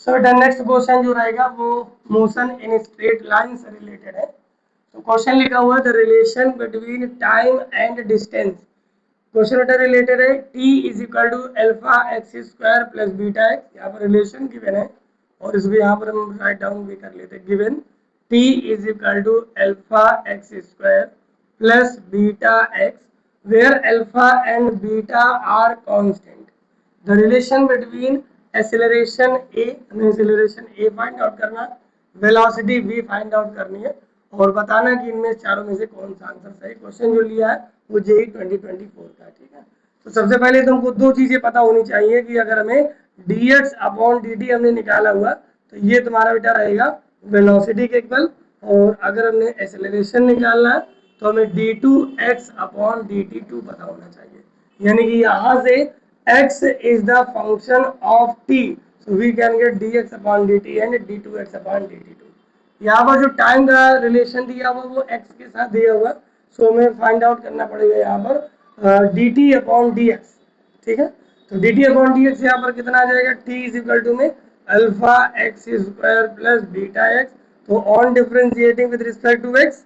So the next question जो रहेगा वो मोशन इन स्ट्रेट लाइन से रिलेटेड है। तो क्वेश्चन लिखा हुआ है the relation between time and distance. Question बेटा रिलेटेड है T is equal to alpha x square plus beta x. यहाँ पर रिलेशन गिवन है और इसको यहाँ पर हम राइट डाउन भी कर लेते हैं। Given t is equal to alpha x square plus beta x where alpha and beta are constant. The relation between acceleration a, हमें एक्सेलरेशन ए फाइंड आउट करना, वेलोसिटी वी फाइंड आउट करनी है और बताना कि इनमें चारों में से कौन सा आंसर सही। क्वेश्चन जो लिया है वो जेई 2024 का है। ठीक है, तो सबसे पहले तो हमको दो चीजें पता होनी चाहिए कि अगर हमें dx अपॉन dt हमने निकाला हुआ तो ये तुम्हारा बेटा रहेगा वेलोसिटी के इक्वल, और अगर हमने एक्सेलरेशन निकालना है तो हमें d2x अपॉन dt2 पता होना चाहिए। यानी कि यहाँ से x is the function of t, so we can get dx upon dt and d2x upon dt2। यहाँ पर जो टाइम का रिलेशन दिया हुआ वो x के साथ दिया हुआ, सो हमें फाइंड आउट करना पड़ेगा यहाँ पर dt अपॉन dx। ठीक है, तो dt अपॉन dx यहाँ पर कितना आ जाएगा, t इज इक्वल टू में alpha x square plus beta x. तो on differentiating with respect to x,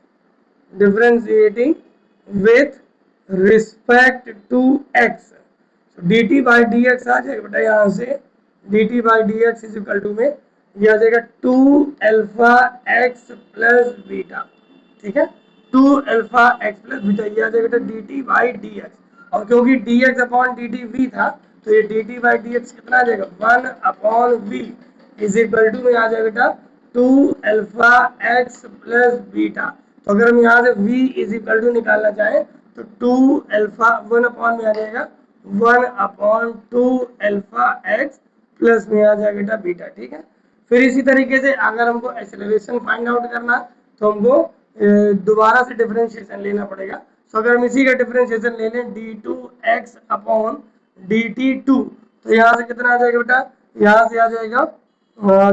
differentiating with respect to x, so dt by dx आ जाएगा बेटा यहाँ से dt by dx is equal to में ये आ जाएगा 2 अल्फा एक्स प्लस बीटा। ठीक है, 2 अल्फा एक्स प्लस बीटा ये आ जाएगा बेटा dt by dx, और क्योंकि dx अपॉन dt v था तो ये dt by dx कितना आ जाएगा 1 upon v is equal to में आ जाएगा बेटा 2 अल्फा एक्स प्लस बीटा। तो अगर हम यहाँ से v इज इक्वल टू निकालना चाहें तो 2 अल्फा 1 अपॉन में आ जाएगा 1 अपॉन 2 अल्फा एक्स प्लस में आ जाएगा बेटा बीटा। ठीक है, फिर इसी तरीके से अगर हमको एक्सेलरेशन फाइंड आउट करना तो हमको दोबारा से डिफरेंशिएशन लेना पड़ेगा। तो अगर हम इसी का डिफरेंशिएशन ले लें d2x अपॉन dt2 तो यहाँ से कितना आ जाएगा बेटा, यहाँ से आ जाएगा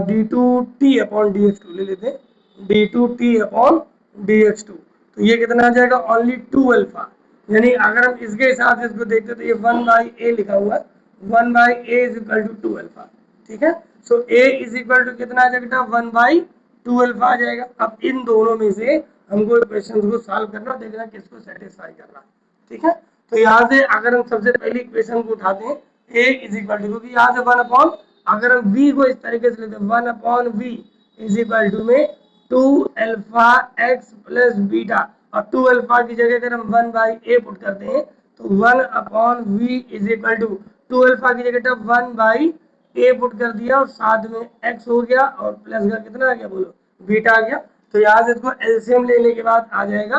d2t अपॉन dx2 ले लेते हैं d2t अपॉन dx2। तो ये कितना आ जाएगा ओनली 2 अल्फा, यानी अगर हम इसके हिसाब से इसको देखते तो ये 1 बाई ए लिखा हुआ है, 1 by a is equal to 2 alpha. ठीक है, so a is equal to कितना आ जाएगा 1 बाई 2 अल्फा आ जाएगा। अब इन दोनों में से हमको इक्वेशन को सॉल्व करना और देखना किसको सेटिस्फाई करना। ठीक है, तो यहाँ से अगर हम सबसे पहली इक्वेशन को उठाते हैं a इज इक्वल टू, क्योंकि यहाँ से 1 अपॉन अगर हम v को इस तरीके से लेते हैं 1 upon v is equal to में 2 अल्फा x प्लस बीटा, और 2 अल्फा की जगह अगर हम 1 बाई a पुट करते हैं तो 1 upon v is equal to 2 alpha की जगह 1 बाई a पुट कर दिया और साथ में x हो गया और प्लस का कितना आ गया बोलो बीटा आ गया। तो यहाँ से इसको एलसीएम लेने के बाद आ जाएगा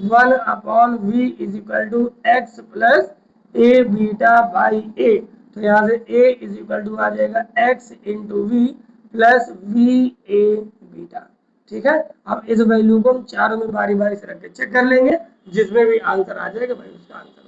1 upon v is equal to x plus a beta by a. तो यहाँ से a इज इक्वल टू आ जाएगा x into v plus v a beta. ठीक है, अब इस वैल्यू को हम चारों में बारी बारी से रख के चेक कर लेंगे, जिसमें भी आंसर आ जाएगा भाई उसका आंसर